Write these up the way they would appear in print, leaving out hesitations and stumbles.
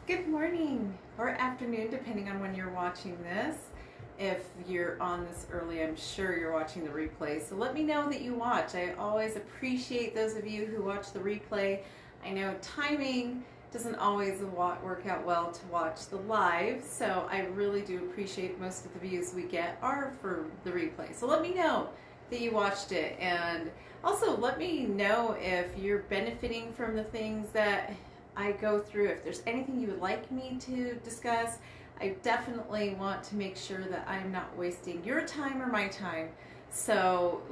Good morning or afternoon, depending on when you're watching this. If you're on this early, I'm sure you're watching the replay. So let me know that you watch. I always appreciate those of you who watch the replay. I know timing doesn't always work out well to watch the live, so I really do appreciate most of the views we get are for the replay. So let me know that you watched it, and also let me know if you're benefiting from the things that I go through. If there's anything you would like me to discuss, I definitely want to make sure that I'm not wasting your time or my time. So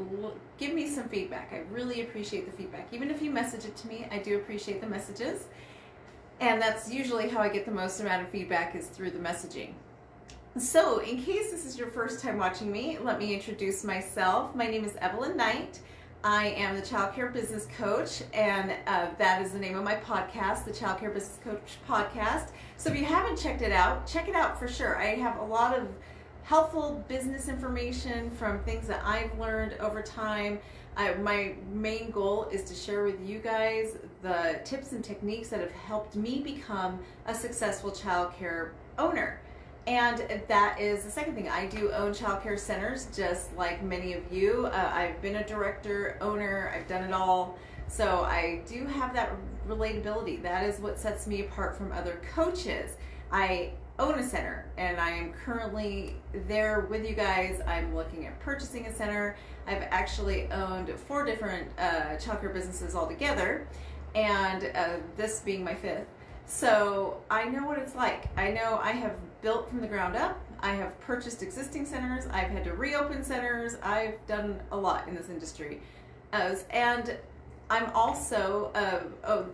give me some feedback. I really appreciate the feedback. Even if you message it to me, I do appreciate the messages. And that's usually how I get the most amount of feedback, is through the messaging. So in case this is your first time watching me, let me introduce myself. My name is Evelyn Knight. I am the Childcare Business Coach, and that is the name of my podcast, the Childcare Business Coach Podcast. So if you haven't check it out for sure. I have a lot of helpful business information from things that I've learned over time. My main goal is to share with you guys the tips and techniques that have helped me become a successful childcare owner. And that is the second thing. I do own childcare centers, just like many of you. I've been a director, owner, I've done it all. So I do have that relatability. That is what sets me apart from other coaches. I own a center, and I am currently there with you guys. I'm looking at purchasing a center. I've actually owned 4 different childcare businesses altogether, and this being my 5th. So I know what it's like. I know I have built from the ground up. I have purchased existing centers. I've had to reopen centers. I've done a lot in this industry. And I'm also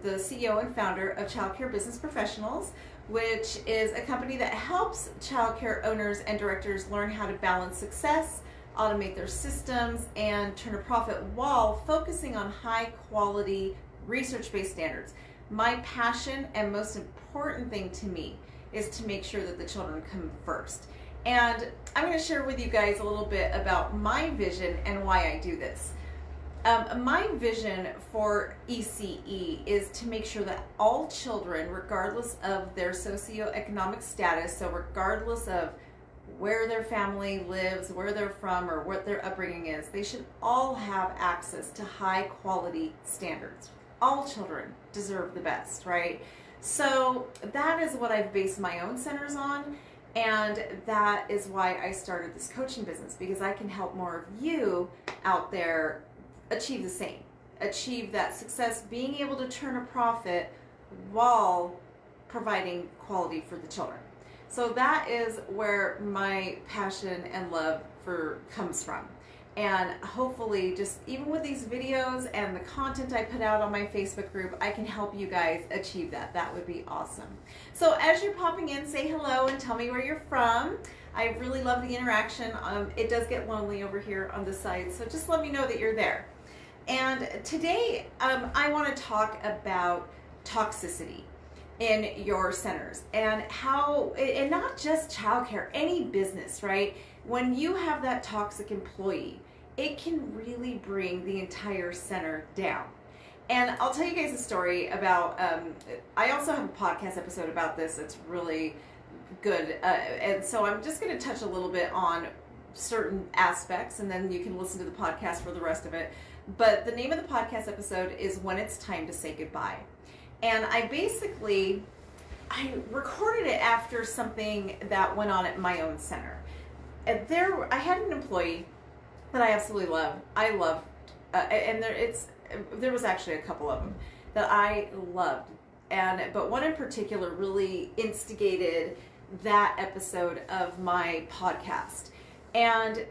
the CEO and founder of Childcare Business Professionals, which is a company that helps childcare owners and directors learn how to balance success, automate their systems, and turn a profit while focusing on high quality research-based standards. My passion and most important thing to me is to make sure that the children come first. And I'm going to share with you guys a little bit about my vision and why I do this. My vision for ECE is to make sure that all children, regardless of their socioeconomic status, so regardless of where their family lives, where they're from, or what their upbringing is, they should all have access to high quality standards. All children deserve the best, right? So that is what I've based my own centers on, and that is why I started this coaching business, because I can help more of you out there achieve the same, achieve that success, being able to turn a profit while providing quality for the children. So that is where my passion and love comes from. And hopefully, just even with these videos and the content I put out on my Facebook group, I can help you guys achieve that. That would be awesome. So as you're popping in, say hello and tell me where you're from. I really love the interaction. It does get lonely over here on the side, so just let me know that you're there. And today, I want to talk about toxicity in your centers, and how, and not just childcare, any business, right? When you have that toxic employee, it can really bring the entire center down. And I'll tell you guys a story about, I also have a podcast episode about this. It's really good. And so I'm just going to touch a little bit on certain aspects, and then you can listen to the podcast for the rest of it. But the name of the podcast episode is When It's Time to Say Goodbye. And I recorded it after something that went on at my own center. And I had an employee that I absolutely loved. And there was actually a couple of them that I loved. But one in particular really instigated that episode of my podcast. And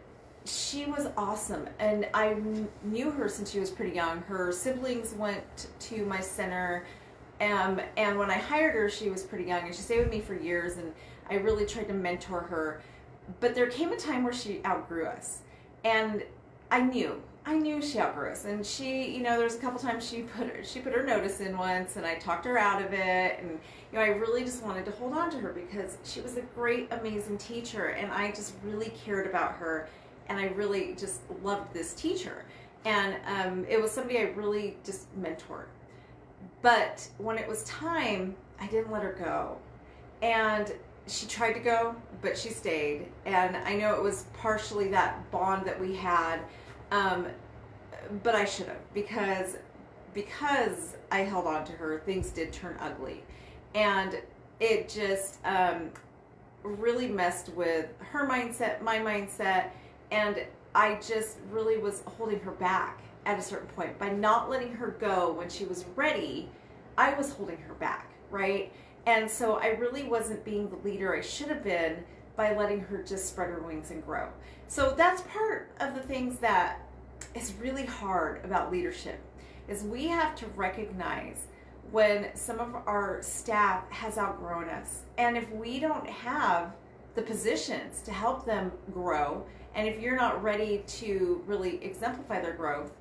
she was awesome, and I knew her since she was pretty young. Her siblings went to my center, and when I hired her, she was pretty young, and she stayed with me for years, and I really tried to mentor her. But there came a time where she outgrew us, and I knew she outgrew us. And she, there's a couple times she put her notice in once, and I talked her out of it, and I really just wanted to hold on to her because she was a great, amazing teacher, and I just really cared about her, and I really just loved this teacher. And it was somebody I really just mentored. But when it was time, I didn't let her go. And she tried to go, but she stayed. And I know it was partially that bond that we had, um, but I should have, because I held on to her. Things did turn ugly, and it just really messed with her mindset, my mindset, and I just really was holding her back at a certain point by not letting her go when she was ready. I was holding her back, right? And so I really wasn't being the leader I should have been by letting her just spread her wings and grow. So that's part of the things that is really hard about leadership, is we have to recognize when some of our staff has outgrown us. And if we don't have the positions to help them grow, and if you're not ready to really exemplify their growth,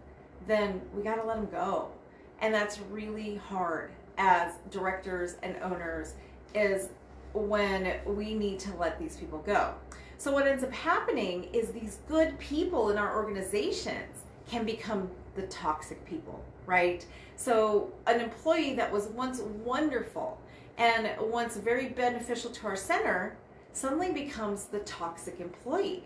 then we got to let them go. And that's really hard as directors and owners, is when we need to let these people go. So what ends up happening is these good people in our organizations can become the toxic people, right? So an employee that was once wonderful and once very beneficial to our center suddenly becomes the toxic employee.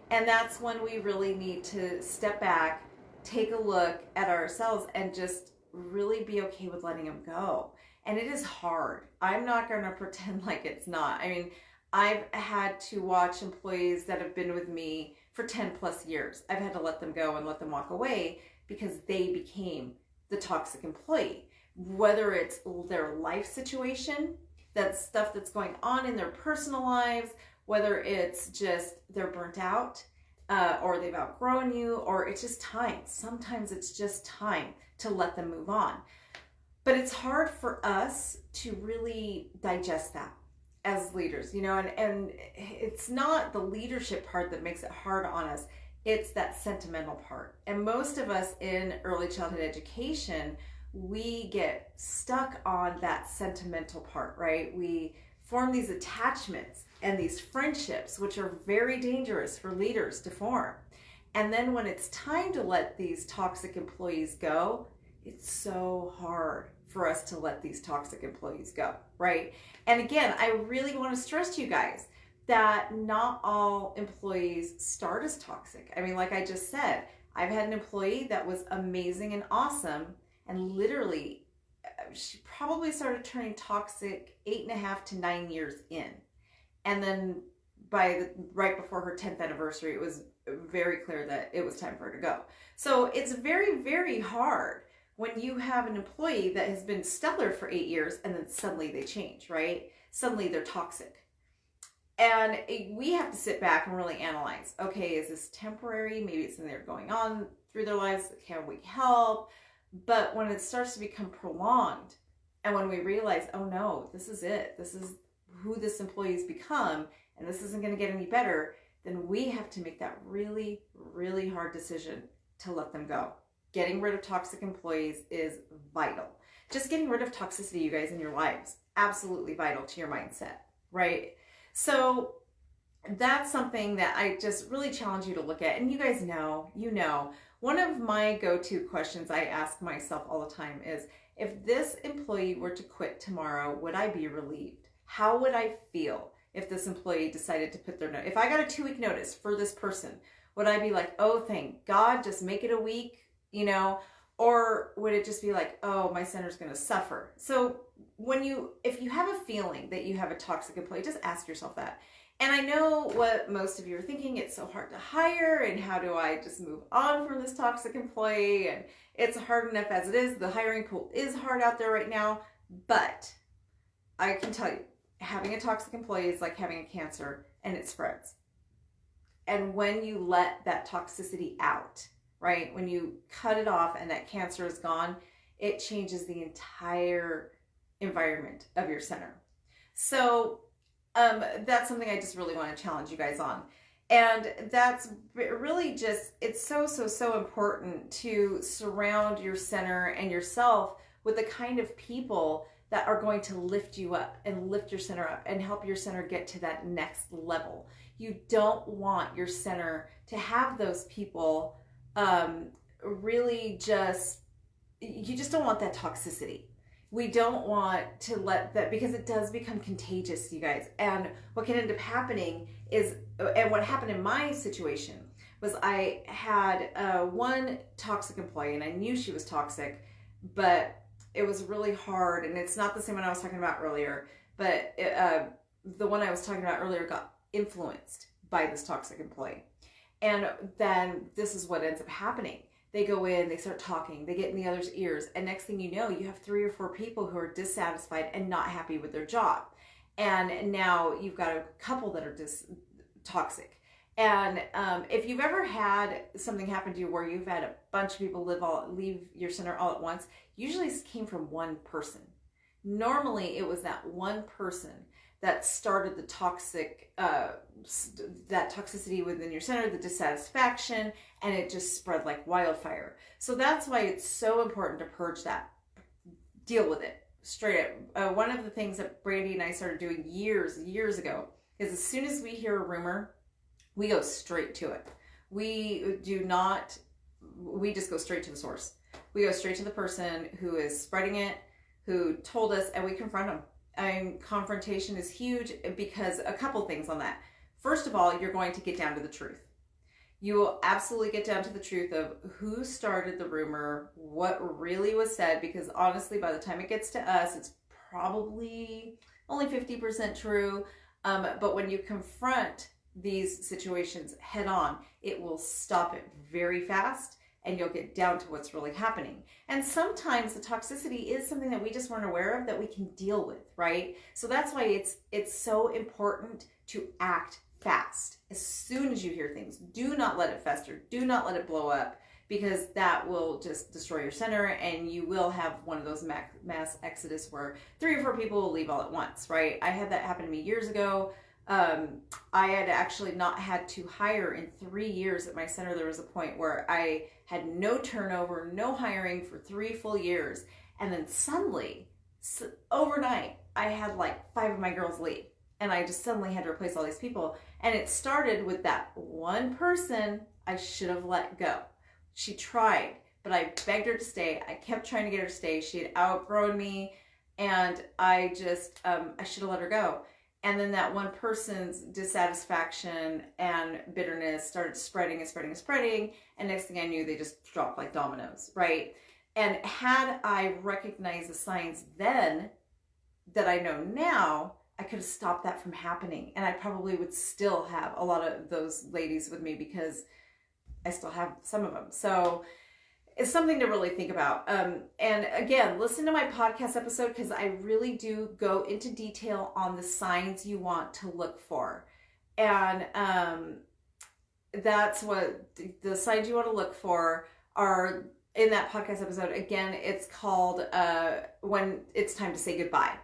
And that's when we really need to step back, take a look at ourselves, and just really be okay with letting them go. And it is hard. I'm not going to pretend like it's not. I mean, I've had to watch employees that have been with me for 10 plus years. I've had to let them go and let them walk away because they became the toxic employee. Whether it's their life situation, that's stuff that's going on in their personal lives, whether it's just they're burnt out, or they've outgrown you, or it's just time. Sometimes it's just time to let them move on. But it's hard for us to really digest that as leaders, and it's not the leadership part that makes it hard on us. It's that sentimental part. And most of us in early childhood education, we get stuck on that sentimental part, right? We form these attachments and these friendships, which are very dangerous for leaders to form. And then when it's time to let these toxic employees go, it's so hard for us to let these toxic employees go, right? And again, I really want to stress to you guys that not all employees start as toxic. I mean, like I just said, I've had an employee that was amazing and awesome, and literally she probably started turning toxic 8.5 to 9 years in. And then right before her 10th anniversary, it was very clear that it was time for her to go. So it's very, very hard when you have an employee that has been stellar for 8 years and then suddenly they change, right? Suddenly they're toxic. And we have to sit back and really analyze, okay, is this temporary? Maybe it's something they're going on through their lives. Can we help? But when it starts to become prolonged, and when we realize, oh no, this is it. This is who this employee's become, and this isn't going to get any better, then we have to make that really, really hard decision to let them go. Getting rid of toxic employees is vital. Just getting rid of toxicity, you guys, in your lives, absolutely vital to your mindset, right? So that's something that I just really challenge you to look at. And you guys know, one of my go-to questions I ask myself all the time is, if this employee were to quit tomorrow, would I be relieved? How would I feel if this employee decided to put their note? If I got a 2-week notice for this person, would I be like, oh, thank God, just make it a week, or would it just be like, oh, my center's going to suffer? So if you have a feeling that you have a toxic employee, just ask yourself that. And I know what most of you are thinking, it's so hard to hire, and how do I just move on from this toxic employee? And it's hard enough as it is. The hiring pool is hard out there right now, but I can tell you, having a toxic employee is like having a cancer, and it spreads. And when you let that toxicity out, right, when you cut it off and that cancer is gone, it changes the entire environment of your center. So that's something I just really want to challenge you guys on. And that's really just, it's so important to surround your center and yourself with the kind of people that are going to lift you up and lift your center up and help your center get to that next level. You don't want your center to have those people you just don't want that toxicity. we don't want to let that, because it does become contagious, you guys. And what can end up happening is, and what happened in my situation was, I had one toxic employee, and I knew she was toxic, but it was really hard. And it's not the same one I was talking about earlier, but the one I was talking about earlier got influenced by this toxic employee. And then this is what ends up happening. They go in, they start talking, they get in the other's ears, and next thing you know, you have 3 or 4 people who are dissatisfied and not happy with their job. And now you've got a couple that are toxic. And if you've ever had something happen to you where you've had a bunch of people leave your center all at once, usually it came from one person. Normally, it was that one person that started the that toxicity within your center, the dissatisfaction, and it just spread like wildfire. So that's why it's so important to purge that, deal with it straight up. One of the things that Brandy and I started doing years ago is, as soon as we hear a rumor, we go straight to it. We just go straight to the source. We go straight to the person who is spreading it, who told us, and we confront them. Confrontation is huge, because a couple things on that. First of all, you're going to get down to the truth. You will absolutely get down to the truth of who started the rumor, what really was said, because honestly, by the time it gets to us, it's probably only 50% true. But when you confront these situations head on, it will stop it very fast, and you'll get down to what's really happening. And sometimes the toxicity is something that we just weren't aware of, that we can deal with, right? So that's why it's so important to act fast. As soon as you hear things, do not let it fester. Do not let it blow up, because that will just destroy your center, and you will have one of those mass exodus where 3 or 4 people will leave all at once, right? I had that happen to me years ago. I had actually not had to hire in 3 years at my center. There was a point where I had no turnover, no hiring for 3 full years. And then suddenly, overnight, I had like 5 of my girls leave. And I just suddenly had to replace all these people. And it started with that one person I should have let go. She tried, but I begged her to stay. I kept trying to get her to stay. She had outgrown me, and I just, I should have let her go. And then that one person's dissatisfaction and bitterness started spreading and spreading and spreading. And next thing I knew, they just dropped like dominoes, right? And had I recognized the signs then that I know now, I could have stopped that from happening. And I probably would still have a lot of those ladies with me, because I still have some of them. So it's something to really think about. And again, listen to my podcast episode, because I really do go into detail on the signs you want to look for. And that's what the signs you want to look for are in that podcast episode. Again, it's called When It's Time to Say Goodbye.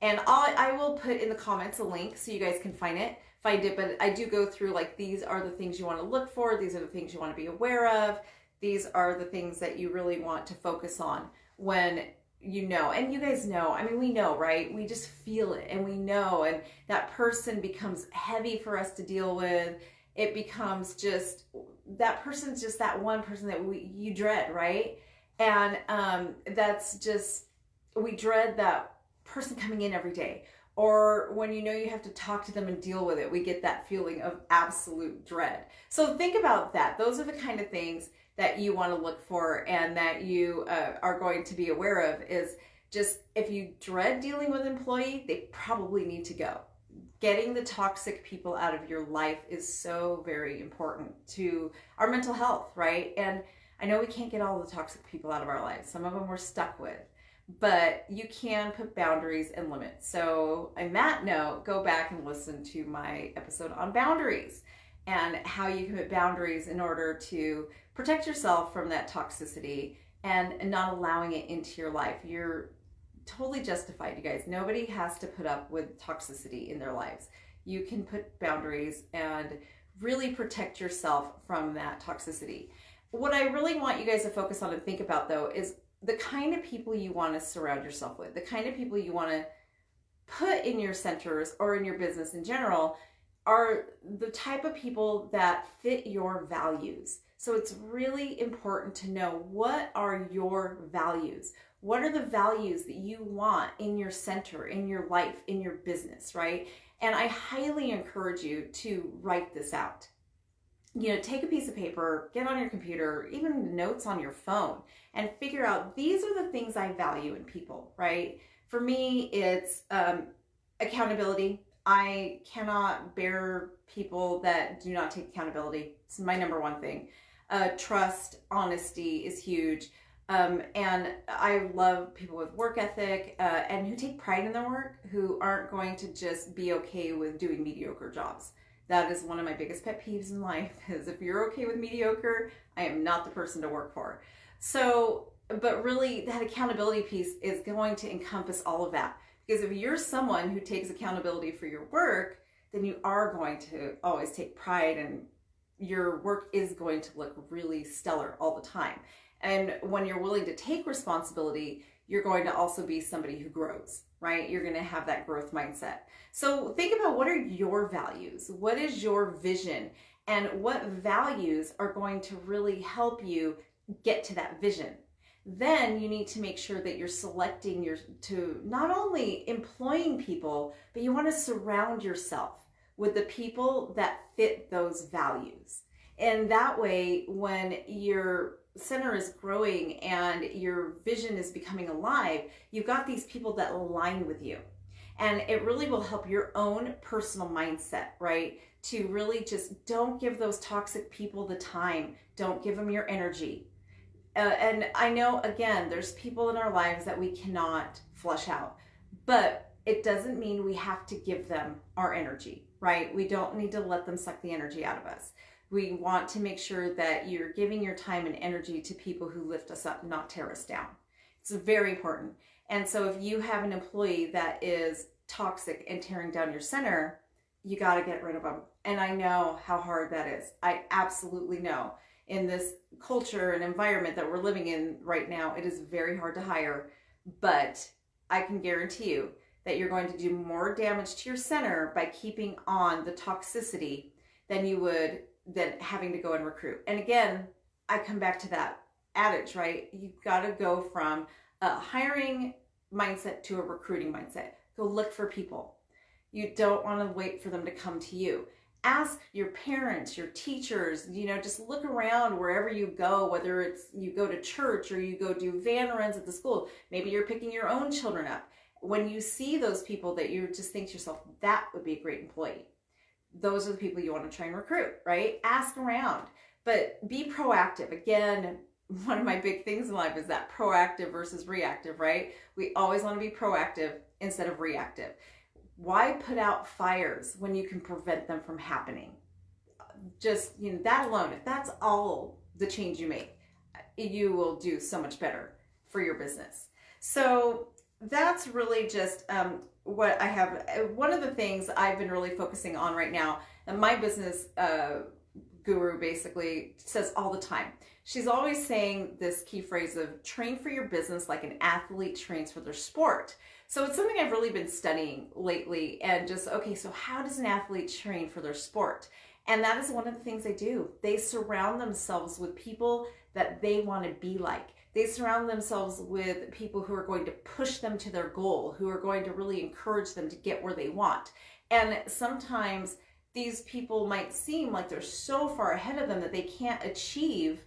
And I will put in the comments a link so you guys can find it. But I do go through, like, these are the things you want to look for. These are the things you want to be aware of. These are the things that you really want to focus on when you know. And you guys know, I mean, we know, right? We just feel it, and we know. And that person becomes heavy for us to deal with. It becomes just, that person's just that one person that you dread, right? And that's just, we dread that person coming in every day. Or when you know you have to talk to them and deal with it, we get that feeling of absolute dread. So think about that. Those are the kind of things that you want to look for, and that you are going to be aware of. Is just, if you dread dealing with an employee, they probably need to go. Getting the toxic people out of your life is so very important to our mental health, right? And I know we can't get all the toxic people out of our lives. Some of them we're stuck with. But you can put boundaries and limits. So on that note, go back and listen to my episode on boundaries, and how you can put boundaries in order to protect yourself from that toxicity and not allowing it into your life. You're totally justified, you guys. Nobody has to put up with toxicity in their lives. You can put boundaries and really protect yourself from that toxicity. What I really want you guys to focus on and think about, though, is the kind of people you want to surround yourself with, the kind of people you want to put in your centers or in your business in general, are the type of people that fit your values. So it's really important to know, what are your values? What are the values that you want in your center, in your life, in your business, right? And I highly encourage you to write this out. Take a piece of paper, get on your computer, even notes on your phone, and figure out these are the things I value in people, right? For me, it's accountability. I cannot bear people that do not take accountability. It's my number one thing. Trust, honesty is huge. And I love people with work ethic and who take pride in their work, who aren't going to just be okay with doing mediocre jobs. That is one of my biggest pet peeves in life, is if you're okay with mediocre, I am not the person to work for. So, but really that accountability piece is going to encompass all of that. Because if you're someone who takes accountability for your work, then you are going to always take pride, and your work is going to look really stellar all the time. And when you're willing to take responsibility, you're going to also be somebody who grows, right? You're going to have that growth mindset. So think about, what are your values? What is your vision? And what values are going to really help you get to that vision? Then you need to make sure that you're selecting to not only employing people, but you want to surround yourself with the people that fit those values. And that way, when your center is growing and your vision is becoming alive, you've got these people that align with you. And it really will help your own personal mindset, right? To really just don't give those toxic people the time. Don't give them your energy. And I know, again, there's people in our lives that we cannot flush out, but it doesn't mean we have to give them our energy, right? We don't need to let them suck the energy out of us. We want to make sure that you're giving your time and energy to people who lift us up, not tear us down. It's very important. And so if you have an employee that is toxic and tearing down your center, you got to get rid of them. And I know how hard that is. I absolutely know. In this culture and environment that we're living in right now, it is very hard to hire, but I can guarantee you that you're going to do more damage to your center by keeping on the toxicity than you would than having to go and recruit. And again, I come back to that adage, right? You've got to go from a hiring mindset to a recruiting mindset. Go look for people. You don't want to wait for them to come to you. Ask your parents, your teachers, just look around wherever you go, whether it's you go to church or you go do van runs at the school. Maybe you're picking your own children up. When you see those people that you just think to yourself, that would be a great employee, those are the people you want to try and recruit, right? Ask around, but be proactive. Again, one of my big things in life is that proactive versus reactive, right? We always want to be proactive instead of reactive. Why put out fires when you can prevent them from happening? Just, that alone, if that's all the change you make, you will do so much better for your business. So that's really just what I have. One of the things I've been really focusing on right now, and my business guru basically says all the time, she's always saying this key phrase of train for your business like an athlete trains for their sport. So it's something I've really been studying lately, and just, okay, so how does an athlete train for their sport? And that is one of the things they do. They surround themselves with people that they want to be like. They surround themselves with people who are going to push them to their goal, who are going to really encourage them to get where they want. And sometimes these people might seem like they're so far ahead of them that they can't achieve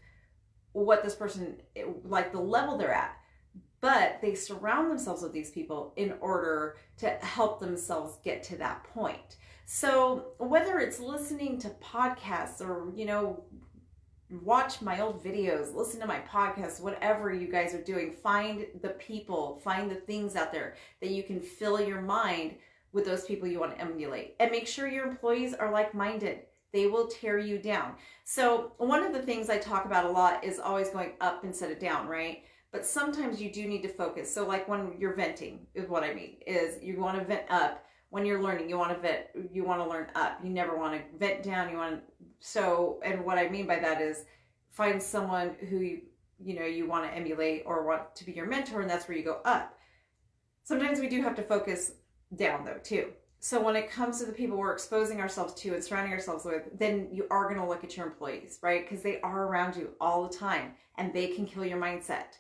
what this person, like the level they're at. But they surround themselves with these people in order to help themselves get to that point. So whether it's listening to podcasts or, watch my old videos, listen to my podcasts, whatever you guys are doing, find the people, find the things out there that you can fill your mind with those people you want to emulate. And make sure your employees are like-minded. They will tear you down. So one of the things I talk about a lot is always going up instead of down, right? But sometimes you do need to focus. So like when you're venting is what I mean, is you want to vent up. When you're learning, you want to learn up. You never want to vent down. And what I mean by that is find someone who you want to emulate or want to be your mentor, and that's where you go up. Sometimes we do have to focus down though too. So when it comes to the people we're exposing ourselves to and surrounding ourselves with, then you are going to look at your employees, right? Because they are around you all the time and they can kill your mindset.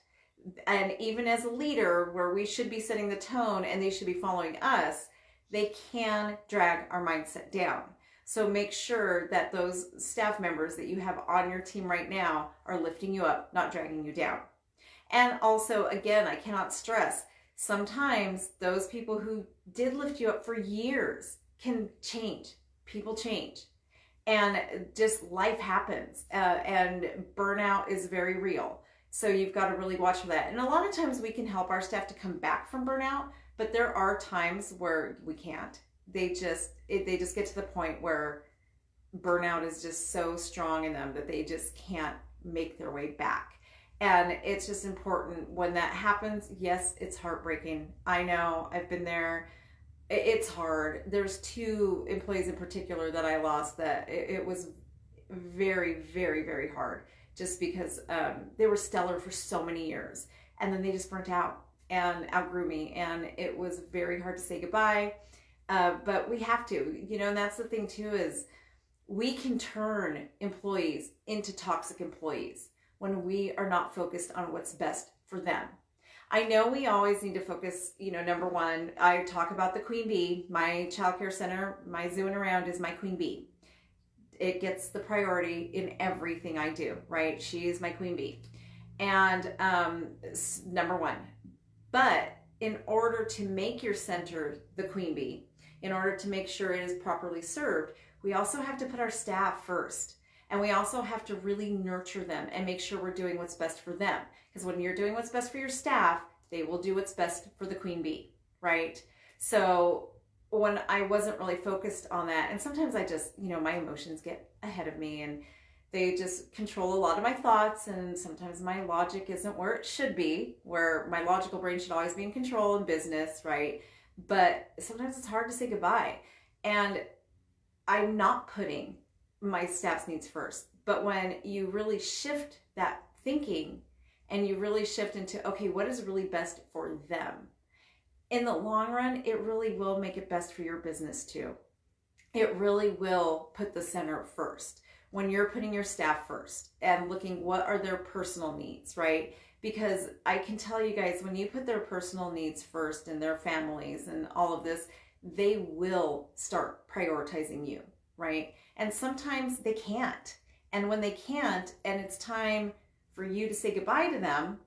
And even as a leader, where we should be setting the tone and they should be following us, they can drag our mindset down. So make sure that those staff members that you have on your team right now are lifting you up, not dragging you down. And also, again, I cannot stress, sometimes those people who did lift you up for years can change. People change. And just life happens. And burnout is very real. So you've got to really watch for that. And a lot of times we can help our staff to come back from burnout, but there are times where we can't. They just get to the point where burnout is just so strong in them that they just can't make their way back. And it's just important when that happens. Yes, it's heartbreaking. I know, I've been there. It's hard. There's 2 employees in particular that I lost that it was very, very, very hard, just because they were stellar for so many years. And then they just burnt out and outgrew me. And it was very hard to say goodbye. But we have to, and that's the thing too, is we can turn employees into toxic employees when we are not focused on what's best for them. I know we always need to focus, number one, I talk about the queen bee. My childcare center, my zoo and around is my queen bee. It gets the priority in everything I do, right? She is my queen bee. And number one. But in order to make your center the queen bee, in order to make sure it is properly served, we also have to put our staff first. And we also have to really nurture them and make sure we're doing what's best for them. Because when you're doing what's best for your staff, they will do what's best for the queen bee, right? So when I wasn't really focused on that, and sometimes I just, my emotions get ahead of me and they just control a lot of my thoughts, and sometimes my logic isn't where it should be, where my logical brain should always be in control in business, right? But sometimes it's hard to say goodbye. And I'm not putting my staff's needs first. But when you really shift that thinking and you really shift into, okay, what is really best for them? In the long run, it really will make it best for your business too. It really will put the center first. When you're putting your staff first and looking what are their personal needs, right? Because I can tell you guys, when you put their personal needs first and their families and all of this, they will start prioritizing you, right? And sometimes they can't. And when they can't, and it's time for you to say goodbye to them,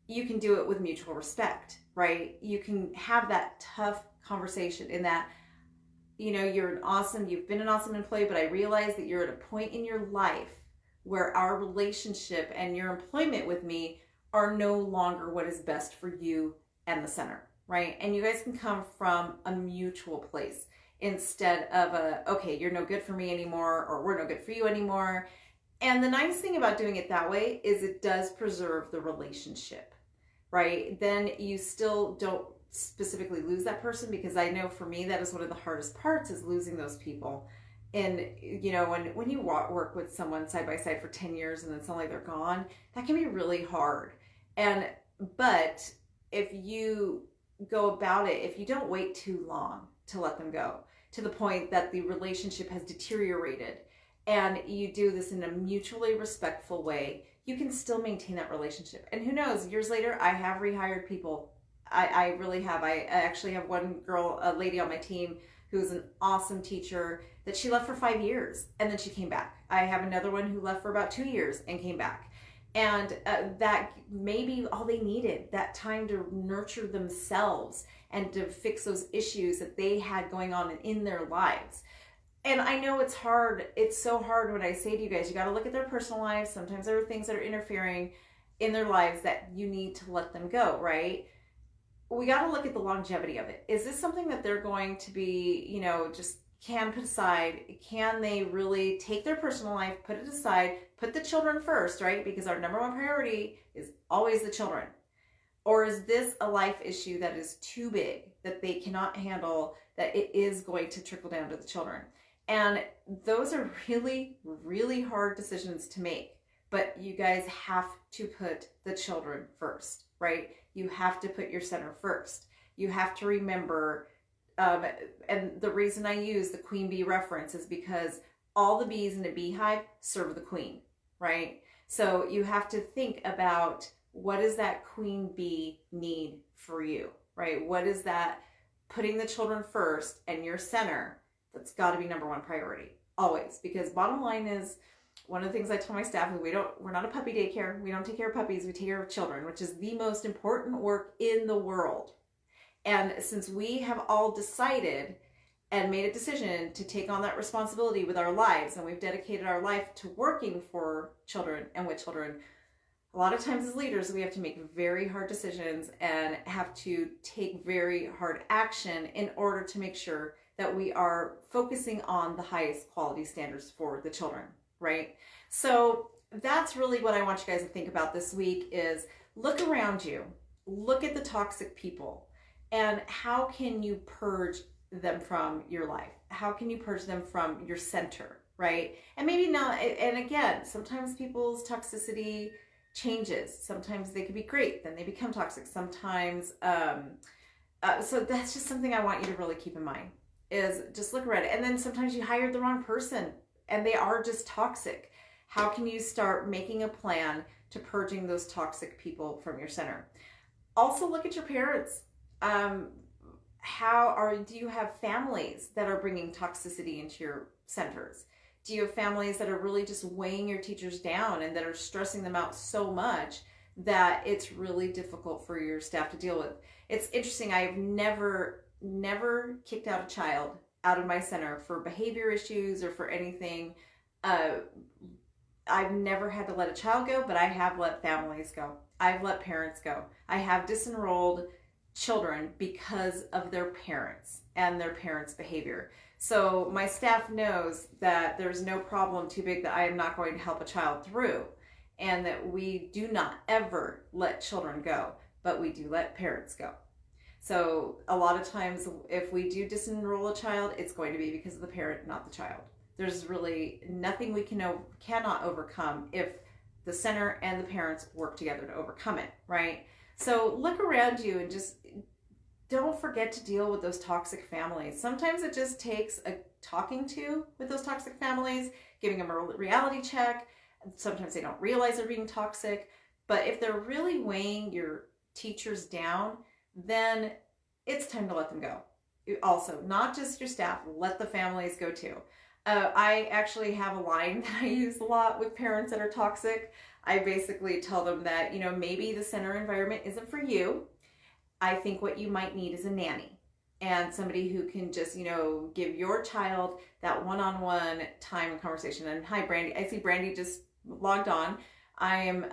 you can do it with mutual respect, right? You can have that tough conversation in that, you've been an awesome employee, but I realize that you're at a point in your life where our relationship and your employment with me are no longer what is best for you and the center, right? And you guys can come from a mutual place instead of okay, you're no good for me anymore, or we're no good for you anymore. And the nice thing about doing it that way is it does preserve the relationship, right? Then you still don't specifically lose that person, because I know for me that is one of the hardest parts, is losing those people. And when you work with someone side by side for 10 years and then suddenly they're gone, that can be really hard. But if you go about it, if you don't wait too long to let them go, to the point that the relationship has deteriorated, and you do this in a mutually respectful way, you can still maintain that relationship. And who knows, years later, I have rehired people. I really have. I actually have one girl, a lady on my team, who's an awesome teacher, that she left for 5 years and then she came back. I have another one who left for about 2 years and came back. And that may be all they needed, that time to nurture themselves and to fix those issues that they had going on in their lives. And I know it's hard. It's so hard when I say to you guys, you got to look at their personal lives. Sometimes there are things that are interfering in their lives that you need to let them go, right? We got to look at the longevity of it. Is this something that they're going to be, just can put aside? Can they really take their personal life, put it aside, put the children first, right? Because our number one priority is always the children. Or is this a life issue that is too big, that they cannot handle, that it is going to trickle down to the children? And those are really, really hard decisions to make. But you guys have to put the children first, right? You have to put your center first. You have to remember, and the reason I use the queen bee reference is because all the bees in a beehive serve the queen, right? So you have to think about what does that queen bee need for you, right? What is that putting the children first and your center? That's got to be number one priority, always. Because bottom line is, one of the things I tell my staff is we're not a puppy daycare. We don't take care of puppies. We take care of children, which is the most important work in the world. And since we have all decided and made a decision to take on that responsibility with our lives, and we've dedicated our life to working for children and with children, a lot of times as leaders, we have to make very hard decisions and have to take very hard action in order to make sure that we are focusing on the highest quality standards for the children, right? So that's really what I want you guys to think about this week is look around you, look at the toxic people, and how can you purge them from your life? How can you purge them from your center, right? And maybe not, and again, sometimes people's toxicity changes. Sometimes they can be great, then they become toxic. Sometimes, so that's just something I want you to really keep in mind is just look around it. And then sometimes you hired the wrong person and they are just toxic. How can you start making a plan to purging those toxic people from your center? Also look at your parents. Do you have families that are bringing toxicity into your centers? Do you have families that are really just weighing your teachers down and that are stressing them out so much that it's really difficult for your staff to deal with? It's interesting. I've never kicked out a child out of my center for behavior issues or for anything. I've never had to let a child go, but I have let families go. I've let parents go. I have disenrolled children because of their parents and their parents' behavior. So my staff knows that there's no problem too big that I am not going to help a child through, and that we do not ever let children go, but we do let parents go. So a lot of times if we do disenroll a child, it's going to be because of the parent, not the child. There's really nothing we cannot overcome if the center and the parents work together to overcome it, right? So look around you and just don't forget to deal with those toxic families. Sometimes it just takes a talking to with those toxic families, giving them a reality check. Sometimes they don't realize they're being toxic, but if they're really weighing your teachers down, then it's time to let them go. Also, not just your staff, let the families go too. I actually have a line that I use a lot with parents that are toxic. I basically tell them that, maybe the center environment isn't for you. I think what you might need is a nanny and somebody who can just, give your child that one-on-one time and conversation. And hi, Brandy. I see Brandy just logged on. I am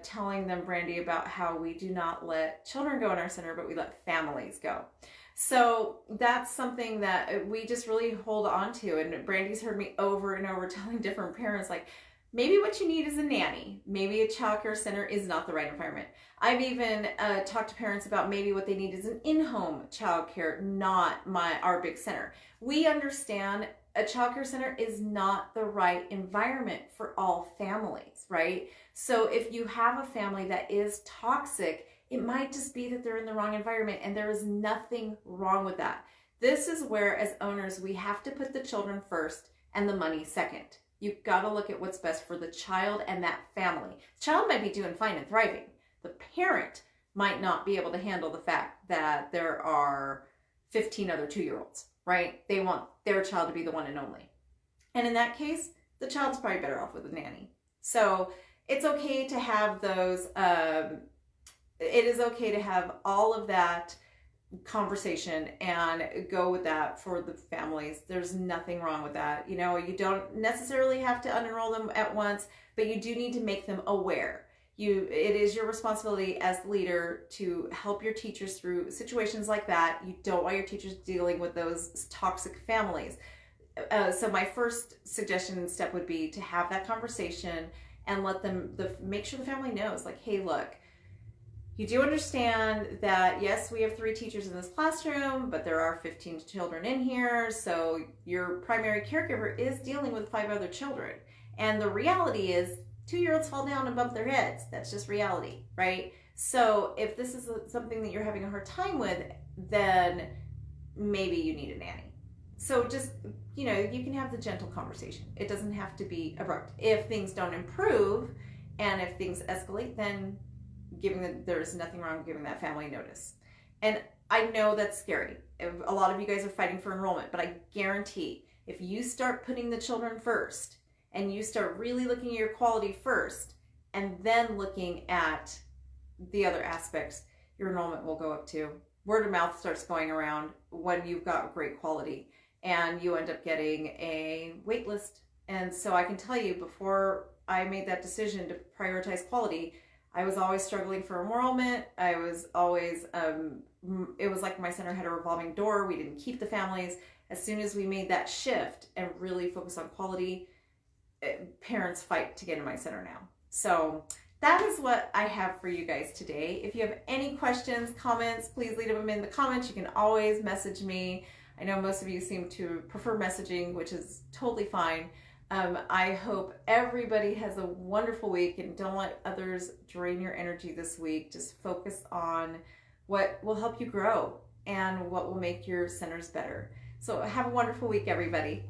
telling them, Brandy, about how we do not let children go in our center, but we let families go. So that's something that we just really hold on to. And Brandy's heard me over and over telling different parents, like, maybe what you need is a nanny. Maybe a childcare center is not the right environment. I've even talked to parents about maybe what they need is an in-home childcare, not our big center. We understand a childcare center is not the right environment for all families, right? So if you have a family that is toxic, it might just be that they're in the wrong environment, and there is nothing wrong with that. This is where, as owners, we have to put the children first and the money second. You've got to look at what's best for the child and that family. The child might be doing fine and thriving. The parent might not be able to handle the fact that there are 15 other 2-year-olds, right? They want their child to be the one and only. And in that case, the child's probably better off with a nanny. So it's okay to have those, it is okay to have all of that conversation and go with that for the families. There's nothing wrong with that. You don't necessarily have to unenroll them at once, but you do need to make them aware. It is your responsibility as the leader to help your teachers through situations like that. You don't want your teachers dealing with those toxic families. So my first suggestion and step would be to have that conversation and let them make sure the family knows, like, hey, look, you do understand that, yes, we have 3 teachers in this classroom, but there are 15 children in here. So your primary caregiver is dealing with 5 other children. And the reality is 2-year-olds fall down and bump their heads. That's just reality, right? So if this is something that you're having a hard time with, then maybe you need a nanny. So just, you can have the gentle conversation. It doesn't have to be abrupt. If things don't improve and if things escalate, then there's nothing wrong with giving that family notice. And I know that's scary. A lot of you guys are fighting for enrollment, but I guarantee if you start putting the children first and you start really looking at your quality first and then looking at the other aspects, your enrollment will go up too. Word of mouth starts going around when you've got great quality, and you end up getting a wait list. And so I can tell you, before I made that decision to prioritize quality, I was always struggling for enrollment. I was always, it was like my center had a revolving door. We didn't keep the families. As soon as we made that shift and really focus on quality, parents fight to get in my center now. So that is what I have for you guys today. If you have any questions, comments, please leave them in the comments. You can always message me. I know most of you seem to prefer messaging, which is totally fine. I hope everybody has a wonderful week, and don't let others drain your energy this week. Just focus on what will help you grow and what will make your centers better. So have a wonderful week, everybody.